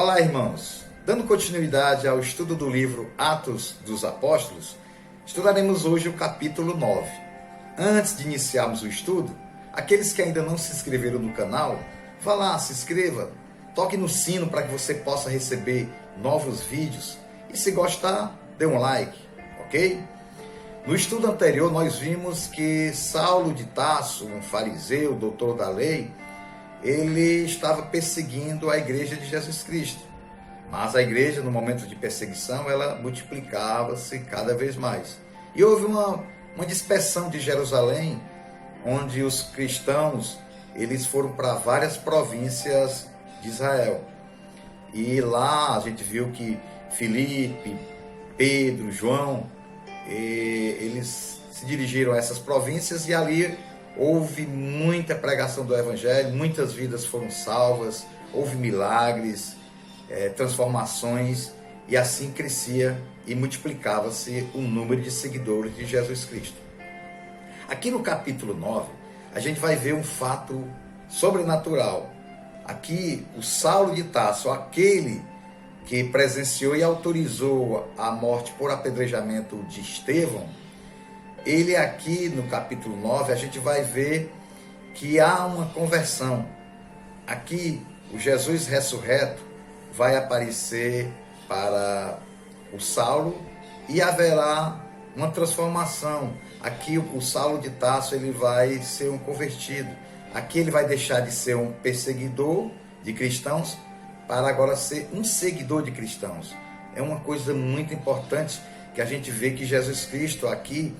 Olá, irmãos! Dando continuidade ao estudo do livro Atos dos Apóstolos, estudaremos hoje o capítulo 9. Antes de iniciarmos o estudo, aqueles que ainda não se inscreveram no canal, vá lá, se inscreva, toque no sino para que você possa receber novos vídeos e, se gostar, dê um like, ok? No estudo anterior, nós vimos que Saulo de Tarso, um fariseu, doutor da lei, ele estava perseguindo a igreja de Jesus Cristo. Mas a igreja, no momento de perseguição, ela multiplicava-se cada vez mais. E houve uma dispersão de Jerusalém, onde os cristãos eles foram para várias províncias de Israel. E lá a gente viu que Filipe, Pedro, João, eles se dirigiram a essas províncias e ali houve muita pregação do Evangelho, muitas vidas foram salvas, houve milagres, transformações, e assim crescia e multiplicava-se o número de seguidores de Jesus Cristo. Aqui no capítulo 9, a gente vai ver um fato sobrenatural. Aqui, o Saulo de Tarso, aquele que presenciou e autorizou a morte por apedrejamento de Estevão, ele aqui no capítulo 9, a gente vai ver que há uma conversão. Aqui, o Jesus ressurreto vai aparecer para o Saulo e haverá uma transformação. Aqui, o Saulo de Tarso, ele vai ser um convertido. Aqui ele vai deixar de ser um perseguidor de cristãos para agora ser um seguidor de cristãos. É uma coisa muito importante que a gente vê que Jesus Cristo aqui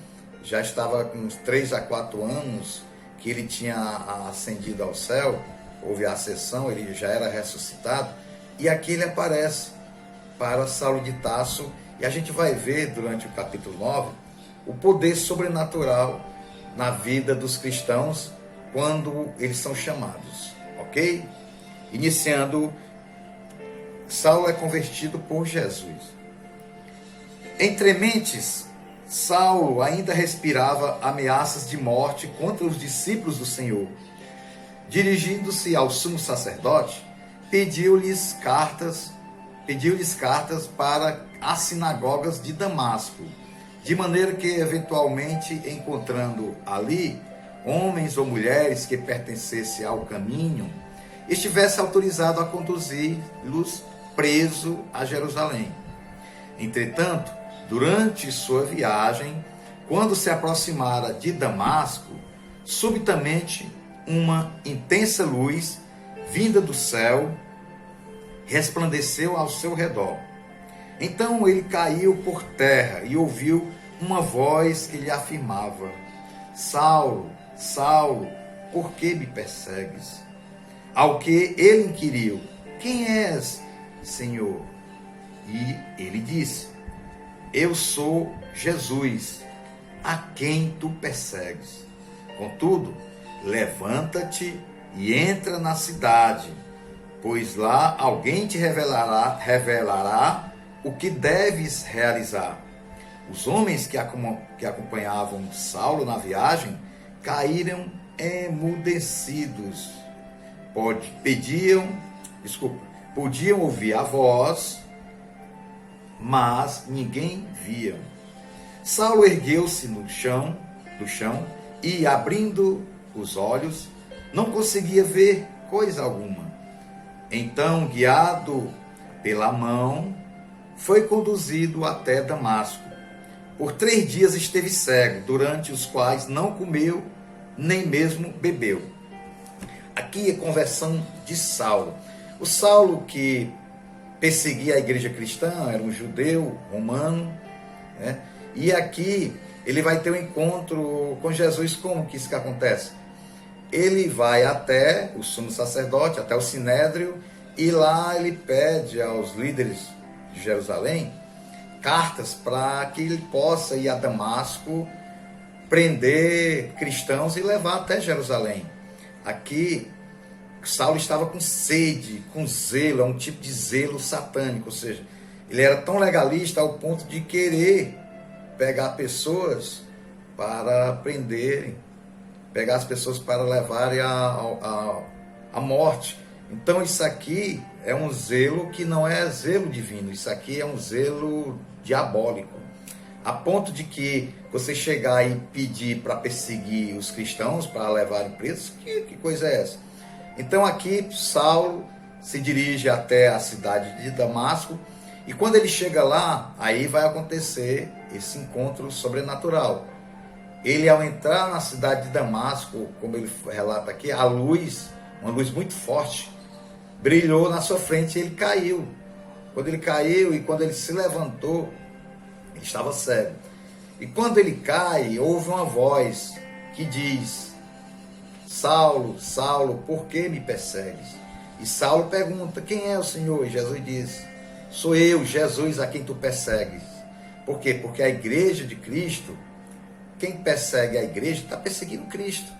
já estava com uns 3 a 4 anos que ele tinha ascendido ao céu, houve a ascensão, ele já era ressuscitado, e aqui ele aparece para Saulo de Tarso, e a gente vai ver durante o capítulo 9 o poder sobrenatural na vida dos cristãos quando eles são chamados, ok? Iniciando, Saulo é convertido por Jesus. Entre mentes, Saulo ainda respirava ameaças de morte contra os discípulos do Senhor. Dirigindo-se ao sumo sacerdote, pediu-lhes cartas para as sinagogas de Damasco, de maneira que, eventualmente, encontrando ali homens ou mulheres que pertencessem ao caminho, estivesse autorizado a conduzi-los preso a Jerusalém. Entretanto, durante sua viagem, quando se aproximara de Damasco, subitamente uma intensa luz, vinda do céu, resplandeceu ao seu redor. Então ele caiu por terra e ouviu uma voz que lhe afirmava: Saulo, Saulo, por que me persegues? Ao que ele inquiriu: Quem és, Senhor? E ele disse: Eu sou Jesus, a quem tu persegues. Contudo, levanta-te e entra na cidade, pois lá alguém te revelará o que deves realizar. Os homens que acompanhavam Saulo na viagem caíram emudecidos. Podiam ouvir a voz, mas ninguém via. Saulo ergueu-se do chão e, abrindo os olhos, não conseguia ver coisa alguma. Então, guiado pela mão, foi conduzido até Damasco. Por 3 dias esteve cego, durante os quais não comeu, nem mesmo bebeu. Aqui é a conversão de Saulo. O Saulo que perseguia a igreja cristã, era um judeu romano, né? E aqui ele vai ter um encontro com Jesus. Como que isso que acontece? Ele vai até o sumo sacerdote, até o sinédrio, e lá ele pede aos líderes de Jerusalém cartas para que ele possa ir a Damasco, prender cristãos e levar até Jerusalém. Aqui Saulo estava com sede, com zelo, é um tipo de zelo satânico, ou seja, ele era tão legalista ao ponto de querer pegar pessoas para prenderem, pegar as pessoas para levarem à morte. Então isso aqui é um zelo que não é zelo divino, isso aqui é um zelo diabólico. A ponto de que você chegar e pedir para perseguir os cristãos, para levarem presos, que coisa é essa? Então aqui Saulo se dirige até a cidade de Damasco, e quando ele chega lá, aí vai acontecer esse encontro sobrenatural. Ele, ao entrar na cidade de Damasco, como ele relata aqui, a luz, uma luz muito forte, brilhou na sua frente e ele caiu. Quando ele caiu e quando ele se levantou, ele estava cego. E quando ele cai, houve uma voz que diz: Saulo, Saulo, por que me persegues? E Saulo pergunta: quem é o Senhor? E Jesus diz: sou eu, Jesus, a quem tu persegues. Por quê? Porque a igreja de Cristo, quem persegue a igreja está perseguindo Cristo.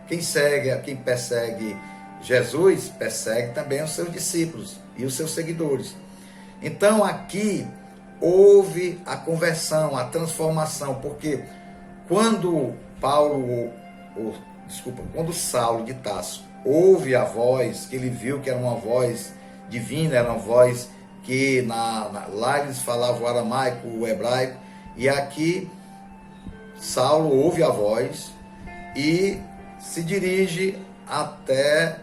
Quem persegue Jesus, persegue também os seus discípulos e os seus seguidores. Então aqui houve a conversão, a transformação, porque quando quando Saulo de Tarso ouve a voz, que ele viu que era uma voz divina, era uma voz que lá eles falavam o aramaico, o hebraico, e aqui Saulo ouve a voz e se dirige até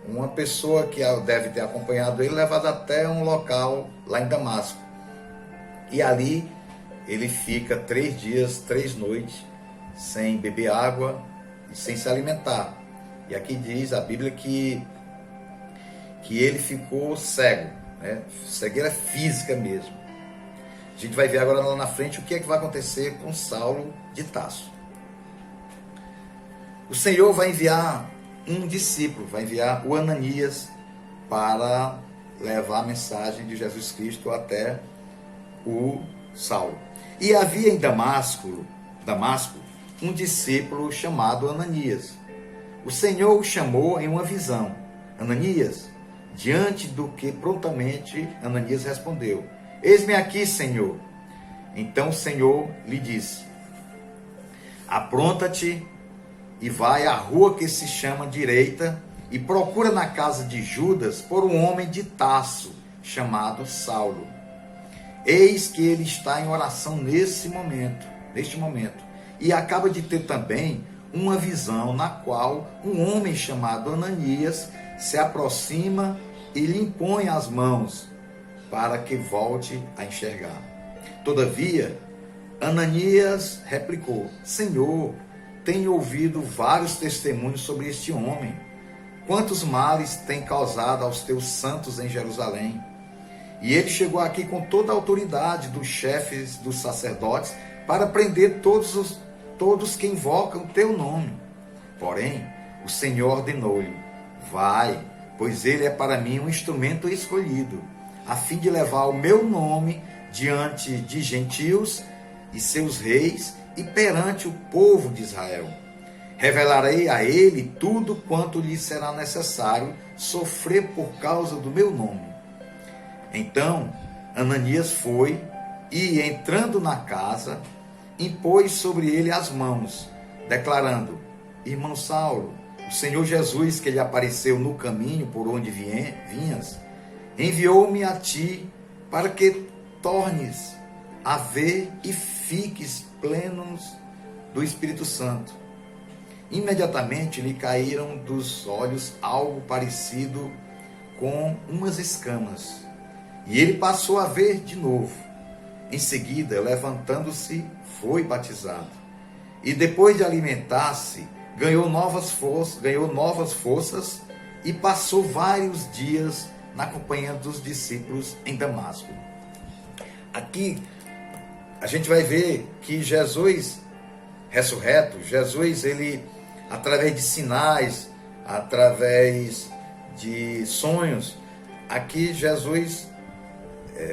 uma pessoa que deve ter acompanhado ele, levado até um local lá em Damasco. E ali ele fica 3 dias, 3 noites, sem beber água e sem se alimentar. E aqui diz a Bíblia que ele ficou cego, né? Cegueira física mesmo. A gente vai ver agora lá na frente o que é que vai acontecer com Saulo de Tarso. O Senhor vai enviar um discípulo, vai enviar o Ananias para levar a mensagem de Jesus Cristo até o Saulo. E havia em Damasco um discípulo chamado Ananias. O Senhor o chamou em uma visão: Ananias. Diante do que prontamente Ananias respondeu: eis-me aqui, Senhor. Então o Senhor lhe disse: apronta-te e vai à rua que se chama Direita, e procura na casa de Judas por um homem de Tarso, chamado Saulo. Eis que ele está em oração neste momento, e acaba de ter também uma visão na qual um homem chamado Ananias se aproxima e lhe impõe as mãos para que volte a enxergar. Todavia, Ananias replicou: Senhor, tenho ouvido vários testemunhos sobre este homem. Quantos males tem causado aos teus santos em Jerusalém? E ele chegou aqui com toda a autoridade dos chefes dos sacerdotes para prender todos que invocam o teu nome. Porém, o Senhor ordenou-lhe: vai, pois ele é para mim um instrumento escolhido, a fim de levar o meu nome diante de gentios e seus reis e perante o povo de Israel. Revelarei a ele tudo quanto lhe será necessário sofrer por causa do meu nome. Então Ananias foi e, entrando na casa, impôs sobre ele as mãos, declarando: irmão Saulo, o Senhor Jesus, que lhe apareceu no caminho por onde vinhas, enviou-me a ti para que tornes a ver e fiques plenos do Espírito Santo. Imediatamente lhe caíram dos olhos algo parecido com umas escamas, e ele passou a ver de novo. Em seguida, levantando-se, foi batizado. E depois de alimentar-se, ganhou novas forças e passou vários dias na companhia dos discípulos em Damasco. Aqui a gente vai ver que Jesus ressurreto, Jesus, ele, através de sinais, através de sonhos, aqui Jesus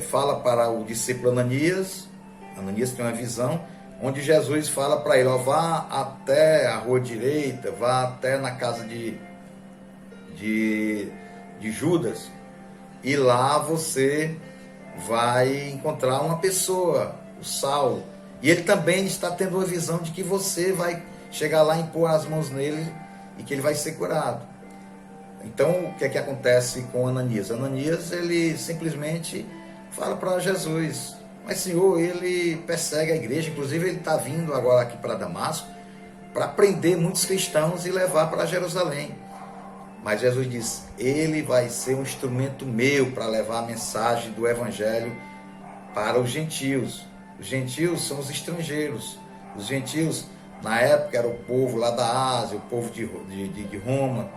fala para o discípulo Ananias tem uma visão, onde Jesus fala para ele: vá até a rua direita, vá até na casa de Judas, e lá você vai encontrar uma pessoa, o Saulo, e ele também está tendo uma visão de que você vai chegar lá e impor as mãos nele e que ele vai ser curado. Então, o que é que acontece com Ananias? Ananias, ele simplesmente fala para Jesus, mas Senhor, ele persegue a igreja, inclusive ele está vindo agora aqui para Damasco, para prender muitos cristãos e levar para Jerusalém. Mas Jesus diz, ele vai ser um instrumento meu para levar a mensagem do evangelho para os gentios. Os gentios são os estrangeiros. Os gentios, na época, era o povo lá da Ásia, o povo de Roma.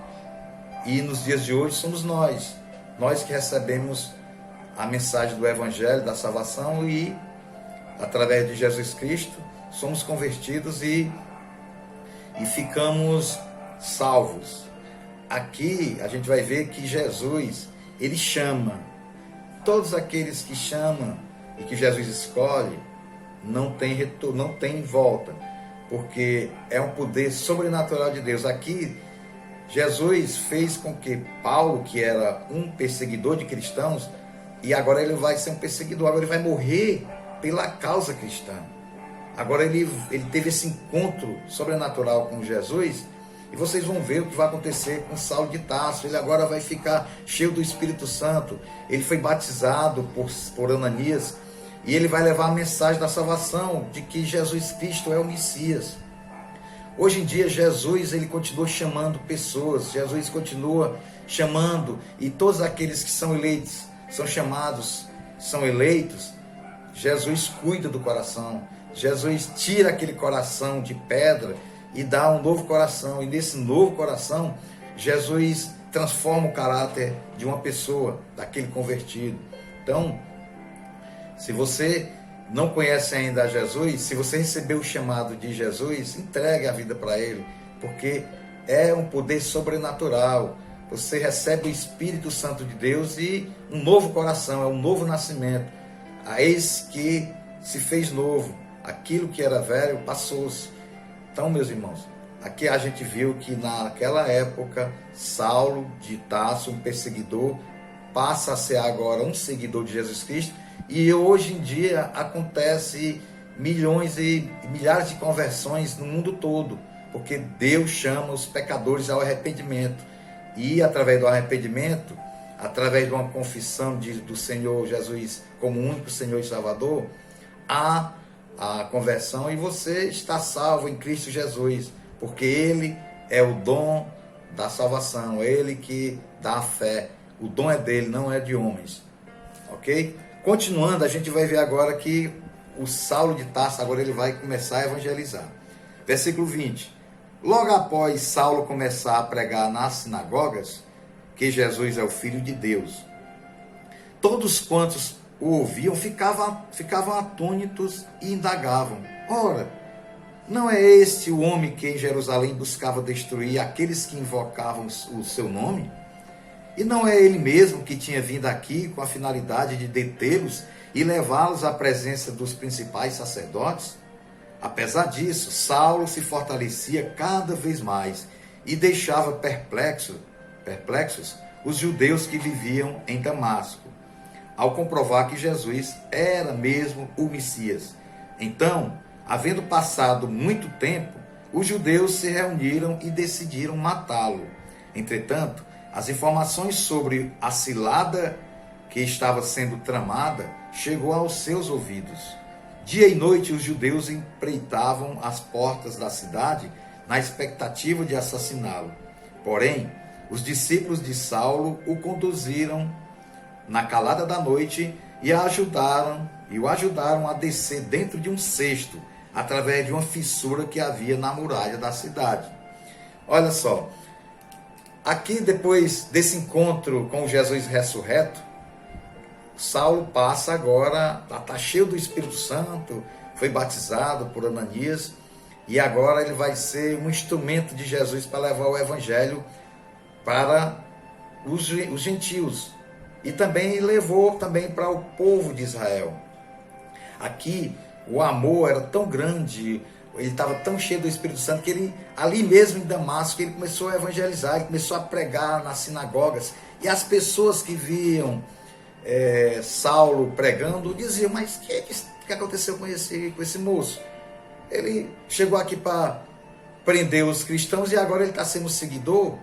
E nos dias de hoje somos nós que recebemos a mensagem do evangelho, da salvação, e através de Jesus Cristo somos convertidos e ficamos salvos. Aqui a gente vai ver que Jesus, ele chama. Todos aqueles que chamam e que Jesus escolhe, não tem retorno, não tem volta, porque é um poder sobrenatural de Deus. Aqui Jesus fez com que Paulo, que era um perseguidor de cristãos, e agora ele vai ser um perseguidor, agora ele vai morrer pela causa cristã. Agora ele teve esse encontro sobrenatural com Jesus, e vocês vão ver o que vai acontecer com Saulo de Tarso. Ele agora vai ficar cheio do Espírito Santo. Ele foi batizado por Ananias, e ele vai levar a mensagem da salvação, de que Jesus Cristo é o Messias. Hoje em dia, Jesus, ele continua chamando pessoas, Jesus continua chamando, e todos aqueles que são eleitos, são chamados, são eleitos, Jesus cuida do coração, Jesus tira aquele coração de pedra e dá um novo coração, e nesse novo coração, Jesus transforma o caráter de uma pessoa, daquele convertido. Então, se você não conhece ainda a Jesus, se você recebeu o chamado de Jesus, entregue a vida para Ele, porque é um poder sobrenatural. Você recebe o Espírito Santo de Deus e um novo coração, é um novo nascimento. A eis que se fez novo, aquilo que era velho passou-se. Então, meus irmãos, aqui a gente viu que naquela época, Saulo de Tarso, um perseguidor, passa a ser agora um seguidor de Jesus Cristo. E hoje em dia acontece milhões e milhares de conversões no mundo todo, porque Deus chama os pecadores ao arrependimento. E através do arrependimento, através de uma confissão do Senhor Jesus como único Senhor e Salvador, há a conversão e você está salvo em Cristo Jesus, porque Ele é o dom da salvação, Ele que dá a fé. O dom é dele, não é de homens. Ok? Continuando, a gente vai ver agora que o Saulo de Tarso, agora ele vai começar a evangelizar. Versículo 20. Logo após Saulo começar a pregar nas sinagogas, que Jesus é o Filho de Deus, todos quantos o ouviam ficavam atônitos e indagavam. Ora, não é este o homem que em Jerusalém buscava destruir aqueles que invocavam o seu nome? E não é ele mesmo que tinha vindo aqui com a finalidade de detê-los e levá-los à presença dos principais sacerdotes? Apesar disso, Saulo se fortalecia cada vez mais e deixava perplexos os judeus que viviam em Damasco, ao comprovar que Jesus era mesmo o Messias. Então, havendo passado muito tempo, os judeus se reuniram e decidiram matá-lo. Entretanto, as informações sobre a cilada que estava sendo tramada chegou aos seus ouvidos. Dia e noite os judeus empreitavam as portas da cidade na expectativa de assassiná-lo. Porém, os discípulos de Saulo o conduziram na calada da noite e o ajudaram a descer dentro de um cesto, através de uma fissura que havia na muralha da cidade. Olha só, aqui depois desse encontro com Jesus ressurreto, Saulo passa agora, está cheio do Espírito Santo, foi batizado por Ananias, e agora ele vai ser um instrumento de Jesus para levar o evangelho para os gentios. E também levou também para o povo de Israel. Aqui o amor era tão grande, ele estava tão cheio do Espírito Santo, que ele, ali mesmo em Damasco, ele começou a evangelizar, ele começou a pregar nas sinagogas. E as pessoas que viam Saulo pregando diziam, mas o que aconteceu com esse moço? Ele chegou aqui para prender os cristãos e agora ele está sendo seguidor.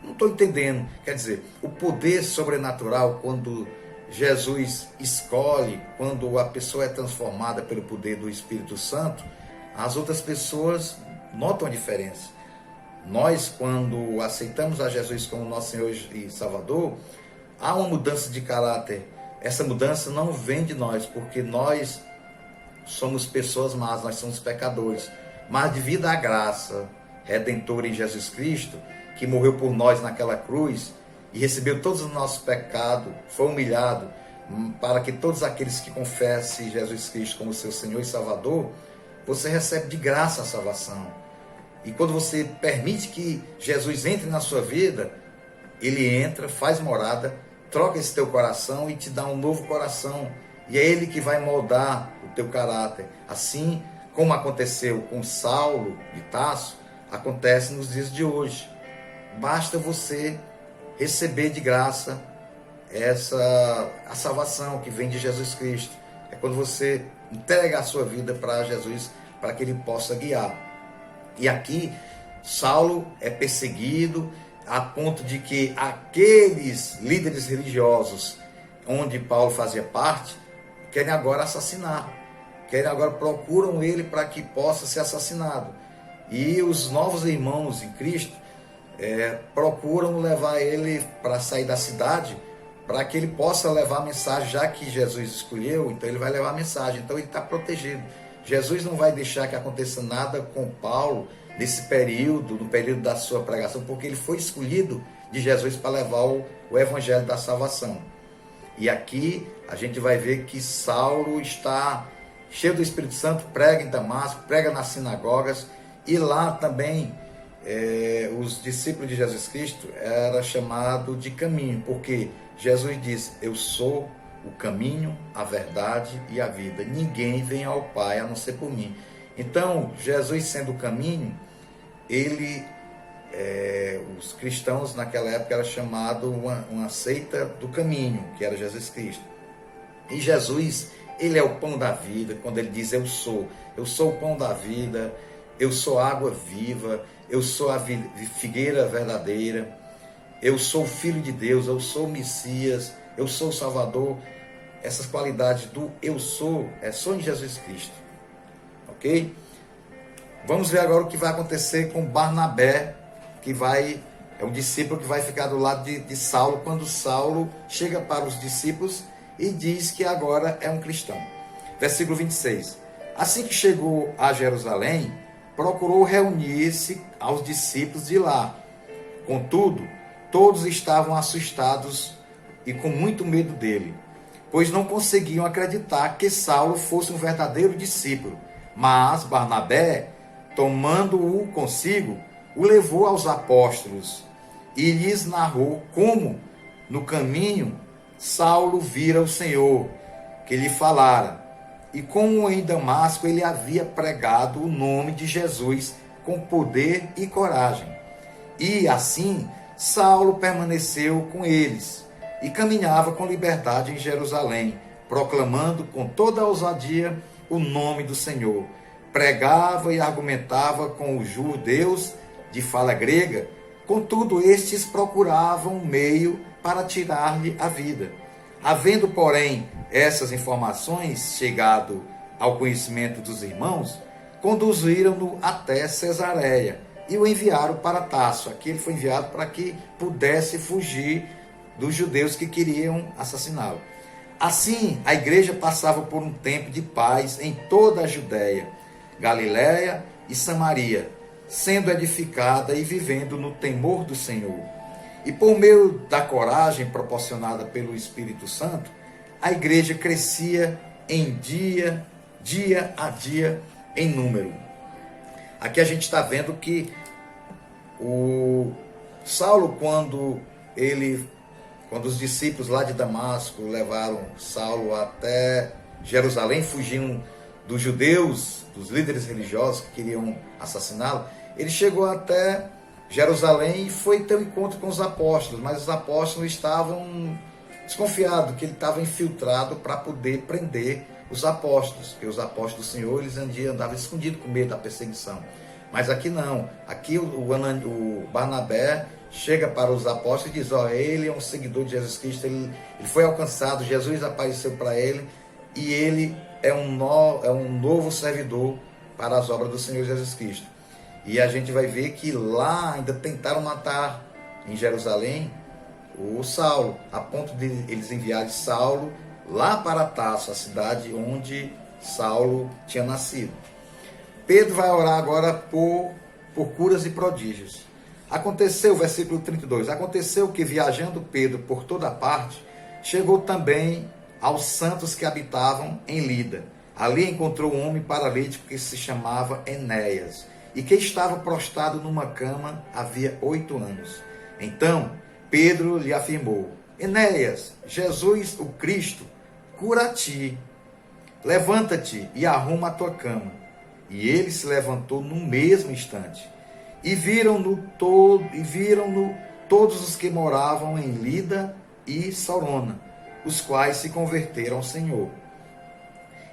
Não estou entendendo. Quer dizer, o poder sobrenatural, quando Jesus escolhe, quando a pessoa é transformada pelo poder do Espírito Santo, as outras pessoas notam a diferença. Nós, quando aceitamos a Jesus como nosso Senhor e Salvador, há uma mudança de caráter. Essa mudança não vem de nós, porque nós somos pessoas más, nós somos pecadores. Mas devido à graça redentora em Jesus Cristo, que morreu por nós naquela cruz e recebeu todos os nossos pecados, foi humilhado, para que todos aqueles que confessem Jesus Cristo como seu Senhor e Salvador, você recebe de graça a salvação. E quando você permite que Jesus entre na sua vida, ele entra, faz morada, troca esse teu coração e te dá um novo coração. E é ele que vai moldar o teu caráter. Assim como aconteceu com Saulo de Tarso, acontece nos dias de hoje. Basta você receber de graça a salvação que vem de Jesus Cristo. É quando você entrega a sua vida para Jesus, para que ele possa guiar. E aqui, Saulo é perseguido a ponto de que aqueles líderes religiosos, onde Paulo fazia parte, querem agora assassinar. Querem agora, procuram ele para que possa ser assassinado. E os novos irmãos em Cristo procuram levar ele para sair da cidade, para que ele possa levar a mensagem, já que Jesus escolheu, então ele vai levar a mensagem, então ele está protegido. Jesus não vai deixar que aconteça nada com Paulo nesse período, no período da sua pregação, porque ele foi escolhido de Jesus para levar o evangelho da salvação. E aqui a gente vai ver que Saulo está cheio do Espírito Santo, prega em Damasco, prega nas sinagogas, e lá também os discípulos de Jesus Cristo era chamado de caminho, porque Jesus disse: eu sou o caminho, a verdade e a vida. Ninguém vem ao Pai a não ser por mim. Então, Jesus sendo o caminho, os cristãos naquela época era chamado uma seita do caminho, que era Jesus Cristo. E Jesus, ele é o pão da vida. Quando ele diz: eu sou o pão da vida, eu sou a água viva, eu sou a figueira verdadeira, eu sou o Filho de Deus, eu sou o Messias, eu sou o Salvador. Essas qualidades do eu sou, é só em Jesus Cristo. Ok? Vamos ver agora o que vai acontecer com Barnabé, é um discípulo que vai ficar do lado de Saulo, quando Saulo chega para os discípulos e diz que agora é um cristão. Versículo 26. Assim que chegou a Jerusalém, procurou reunir-se aos discípulos de lá. Contudo, todos estavam assustados e com muito medo dele, pois não conseguiam acreditar que Saulo fosse um verdadeiro discípulo. Mas Barnabé, tomando-o consigo, o levou aos apóstolos e lhes narrou como, no caminho, Saulo vira o Senhor, que lhe falara, e como em Damasco ele havia pregado o nome de Jesus com poder e coragem. E assim, Saulo permaneceu com eles e caminhava com liberdade em Jerusalém, proclamando com toda a ousadia o nome do Senhor. Pregava e argumentava com os judeus de fala grega, contudo estes procuravam um meio para tirar-lhe a vida. Havendo, porém, essas informações chegado ao conhecimento dos irmãos, conduziram-no até Cesareia e o enviaram para Tarso. Aqui ele foi enviado para que pudesse fugir dos judeus que queriam assassiná-lo. Assim, a igreja passava por um tempo de paz em toda a Judéia, Galiléia e Samaria, sendo edificada e vivendo no temor do Senhor. E por meio da coragem proporcionada pelo Espírito Santo, a igreja crescia em dia a dia, em número. Aqui a gente está vendo que o Saulo, quando os discípulos lá de Damasco levaram Saulo até Jerusalém, fugindo dos judeus, dos líderes religiosos que queriam assassiná-lo, ele chegou até Jerusalém e foi ter um encontro com os apóstolos, mas os apóstolos estavam desconfiados que ele estava infiltrado para poder prender os apóstolos, porque os apóstolos do Senhor eles andavam escondidos com medo da perseguição. Mas aqui não, aqui o Barnabé chega para os apóstolos e diz: ó, ele é um seguidor de Jesus Cristo, ele foi alcançado, Jesus apareceu para ele e ele é um novo servidor para as obras do Senhor Jesus Cristo. E a gente vai ver que lá ainda tentaram matar em Jerusalém o Saulo, a ponto de eles enviarem Saulo lá para Tarso, a cidade onde Saulo tinha nascido. Pedro vai orar agora por curas e prodígios. Aconteceu, versículo 32, aconteceu que viajando Pedro por toda parte, chegou também aos santos que habitavam em Lida. Ali encontrou um homem paralítico que se chamava Enéas, e que estava prostrado numa cama havia 8 anos. Então Pedro lhe afirmou: Enéas, Jesus o Cristo cura a ti. Levanta-te e arruma a tua cama. E ele se levantou no mesmo instante. E viram-no todos os que moravam em Lida e Sarona, os quais se converteram ao Senhor.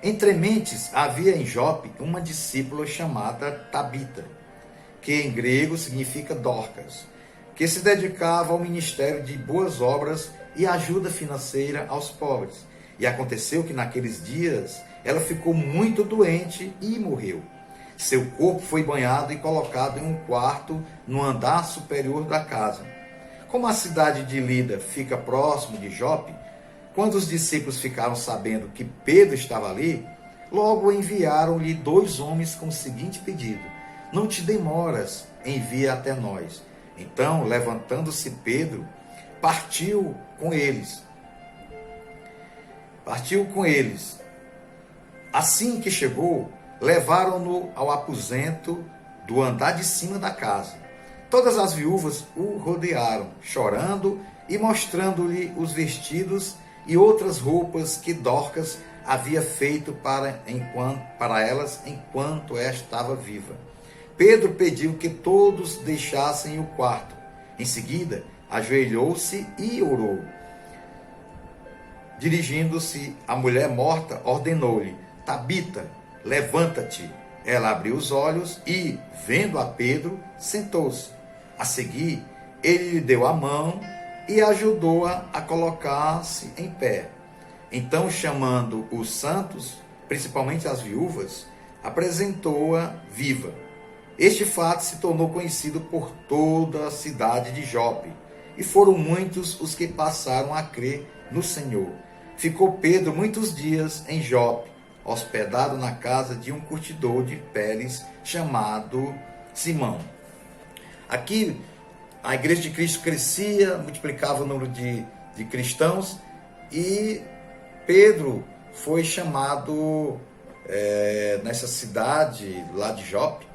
Entre mentes havia em Jope uma discípula chamada Tabita, que em grego significa Dorcas, que se dedicava ao ministério de boas obras e ajuda financeira aos pobres. E aconteceu que naqueles dias ela ficou muito doente e morreu. Seu corpo foi banhado e colocado em um quarto no andar superior da casa. Como a cidade de Lida fica próximo de Jope, quando os discípulos ficaram sabendo que Pedro estava ali, logo enviaram-lhe 2 homens com o seguinte pedido: não te demoras, envia até nós. Então, levantando-se Pedro, partiu com eles. Assim que chegou, levaram-no ao aposento do andar de cima da casa. Todas as viúvas o rodearam, chorando e mostrando-lhe os vestidos e outras roupas que Dorcas havia feito para elas enquanto ela estava viva. Pedro pediu que todos deixassem o quarto. Em seguida, ajoelhou-se e orou. Dirigindo-se à mulher morta, ordenou-lhe: Tabita, levanta-te. Ela abriu os olhos e, vendo a Pedro, sentou-se. A seguir, ele lhe deu a mão e ajudou-a a colocar-se em pé. Então, chamando os santos, principalmente as viúvas, apresentou-a viva. Este fato se tornou conhecido por toda a cidade de Jope, e foram muitos os que passaram a crer no Senhor. Ficou Pedro muitos dias em Jope, hospedado na casa de um curtidor de peles chamado Simão. Aqui, a igreja de Cristo crescia, multiplicava o número de cristãos, e Pedro foi chamado nessa cidade lá de Jope,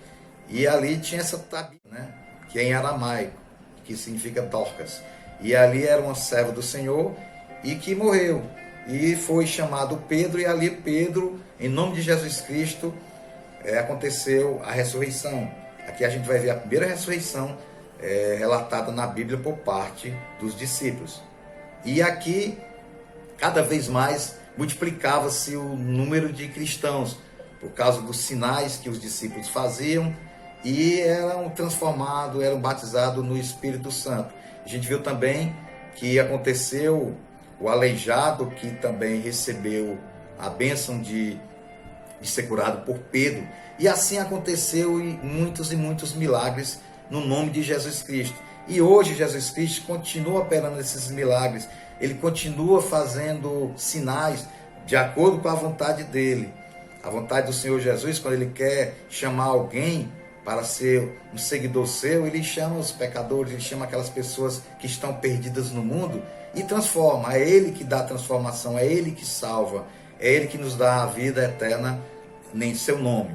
e ali tinha essa Tabita, né, que é em aramaico, que significa Dorcas. E ali era uma serva do Senhor e que morreu. E foi chamado Pedro, e ali Pedro, em nome de Jesus Cristo, aconteceu a ressurreição. Aqui a gente vai ver a primeira ressurreição relatada na Bíblia por parte dos discípulos. E aqui, cada vez mais, multiplicava-se o número de cristãos, por causa dos sinais que os discípulos faziam, e eram transformados, eram batizados no Espírito Santo. A gente viu também que aconteceu o aleijado, que também recebeu a bênção de ser curado por Pedro. E assim aconteceu em muitos e muitos milagres no nome de Jesus Cristo. E hoje Jesus Cristo continua operando esses milagres. Ele continua fazendo sinais de acordo com a vontade dele. A vontade do Senhor Jesus, quando ele quer chamar alguém para ser um seguidor seu, ele chama os pecadores, ele chama aquelas pessoas que estão perdidas no mundo e transforma. É ele que dá a transformação, é ele que salva, é ele que nos dá a vida eterna em seu nome.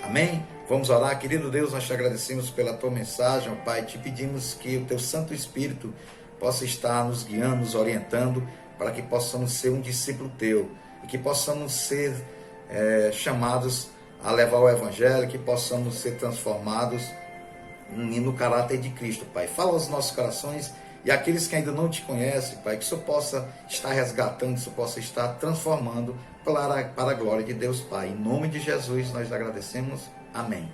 Amém? Vamos orar. Querido Deus, nós te agradecemos pela tua mensagem, ó Pai. Te pedimos que o teu Santo Espírito possa estar nos guiando, nos orientando, para que possamos ser um discípulo teu e que possamos ser chamados a levar o Evangelho, que possamos ser transformados no caráter de Cristo, Pai. Fala aos nossos corações, e aqueles que ainda não te conhecem, Pai, que isso possa estar resgatando, que isso possa estar transformando para a glória de Deus, Pai. Em nome de Jesus nós agradecemos. Amém.